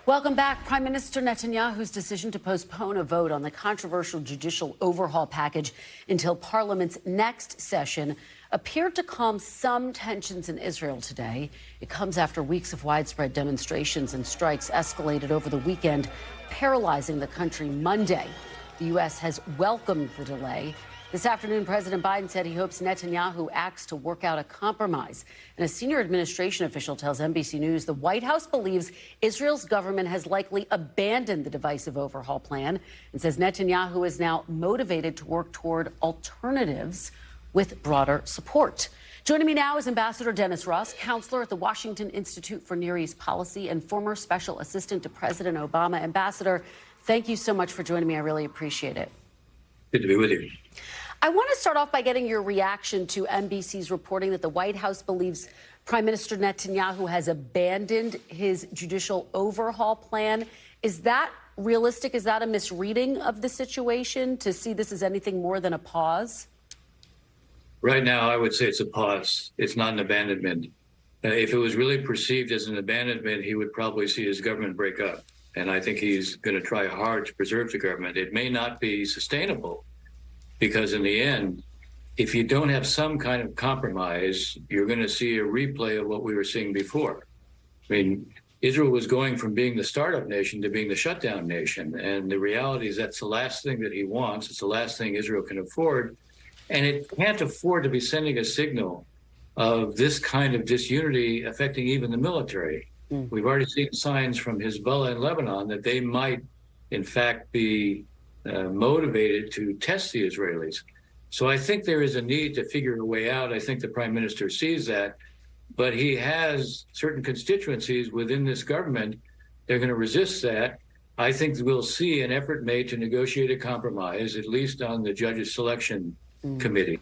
Welcome back. Prime Minister Netanyahu's decision to postpone a vote on the controversial judicial overhaul package until Parliament's next session appeared to calm some tensions in Israel today. It comes after weeks of widespread demonstrations and strikes escalated over the weekend, paralyzing the country Monday. The U.S. has welcomed the delay. This afternoon, President Biden said he hopes Netanyahu acts to work out a compromise. And a senior administration official tells NBC News the White House believes Israel's government has likely abandoned the divisive overhaul plan and says Netanyahu is now motivated to work toward alternatives with broader support. Joining me now is Ambassador Dennis Ross, counselor at the Washington Institute for Near East Policy and former special assistant to President Obama. Ambassador, thank you so much for joining me. I really appreciate it. Good to be with you. I want to start off by getting your reaction to NBC's reporting that the White House believes Prime Minister Netanyahu has abandoned his judicial overhaul plan. Is that realistic? Is that a misreading of the situation to see this as anything more than a pause? Right now, I would say it's a pause. It's not an abandonment. If it was really perceived as an abandonment, he would probably see his government break up. And I think he's going to try hard to preserve the government. It may not be sustainable because in the end, if you don't have some kind of compromise, you're going to see a replay of what we were seeing before. I mean, Israel was going from being the startup nation to being the shutdown nation. And the reality is that's the last thing that he wants. It's the last thing Israel can afford. And it can't afford to be sending a signal of this kind of disunity affecting even the military. We've already seen signs from Hezbollah in Lebanon that they might, in fact, be motivated to test the Israelis. So I think there is a need to figure a way out. I think the prime minister sees that, but he has certain constituencies within this government. They're going to resist that. I think we'll see an effort made to negotiate a compromise, at least on the judges selection committee.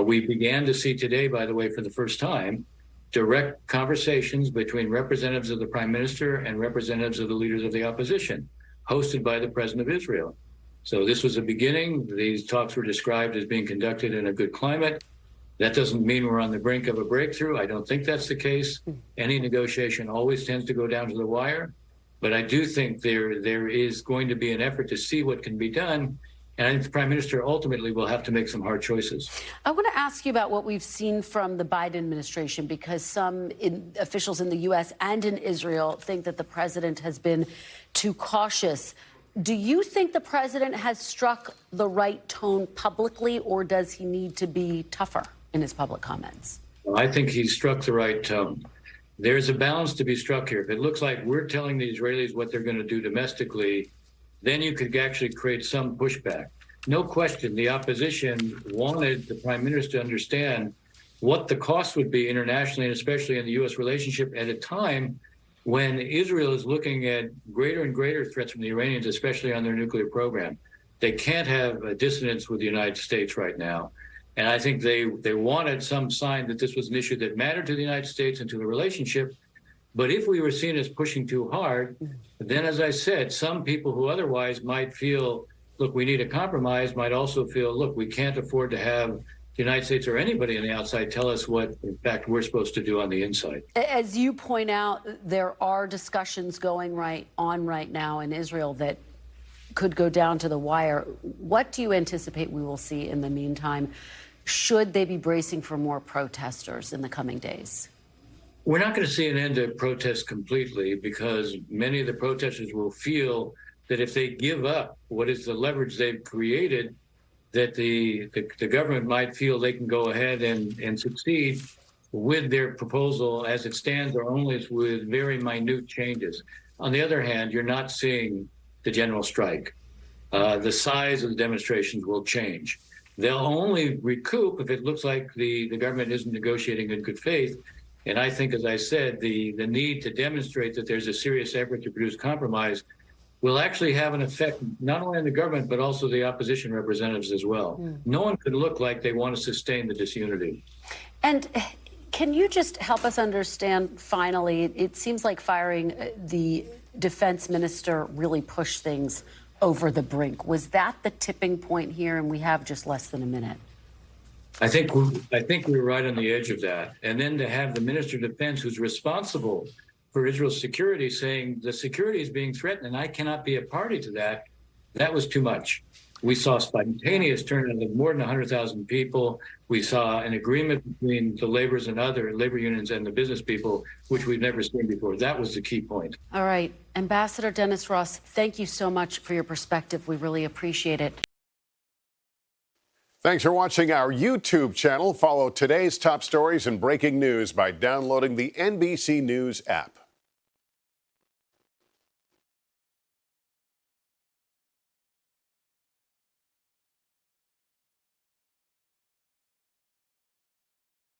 We began to see today, by the way, for the first time, direct conversations between representatives of the prime minister and representatives of the leaders of the opposition, hosted by the president of Israel. So this was a beginning. These talks were described as being conducted in a good climate. That doesn't mean we're on the brink of a breakthrough. I don't think that's the case. Any negotiation always tends to go down to the wire. But I do think there is going to be an effort to see what can be done. And I think the prime minister ultimately will have to make some hard choices. I want to ask you about what we've seen from the Biden administration, because some officials in the U.S. and in Israel think that the president has been too cautious. Do you think the president has struck the right tone publicly, or does he need to be tougher in his public comments? Well, I think he struck the right tone. There's a balance to be struck here. If it looks like we're telling the Israelis what they're going to do domestically, then you could actually create some pushback. No question, the opposition wanted the prime minister to understand what the cost would be internationally, and especially in the U.S. relationship at a time when Israel is looking at greater and greater threats from the Iranians, especially on their nuclear program. They can't have a dissonance with the United States right now. And I think they wanted some sign that this was an issue that mattered to the United States and to the relationship. But if we were seen as pushing too hard, then, as I said, some people who otherwise might feel, look, we need a compromise, might also feel, look, we can't afford to have the United States or anybody on the outside tell us what, in fact, we're supposed to do on the inside. As you point out, there are discussions going on right now in Israel that could go down to the wire. What do you anticipate we will see in the meantime? Should they be bracing for more protesters in the coming days? We're not going to see an end to protests completely, because many of the protesters will feel that if they give up what is the leverage they've created, that the government might feel they can go ahead and succeed with their proposal as it stands, or only with very minute changes. On the other hand, you're not seeing the general strike. The size of the demonstrations will change. They'll only recoup if it looks like the government isn't negotiating in good faith. And I think, as I said, the need to demonstrate that there's a serious effort to produce compromise will actually have an effect not only on the government, but also the opposition representatives as well. No one could look like they want to sustain the disunity. And can you just help us understand, finally, it seems like firing the defense minister really pushed things over the brink. Was that the tipping point here? And we have just less than a minute. I think we're right on the edge of that. And then to have the Minister of Defense, who's responsible for Israel's security, saying the security is being threatened and I cannot be a party to that, that was too much. We saw spontaneous turnout of more than 100,000 people. We saw an agreement between the laborers and other labor unions and the business people, which we've never seen before. That was the key point. All right. Ambassador Dennis Ross, thank you so much for your perspective. We really appreciate it. Thanks for watching our YouTube channel. Follow today's top stories and breaking news by downloading the NBC News app.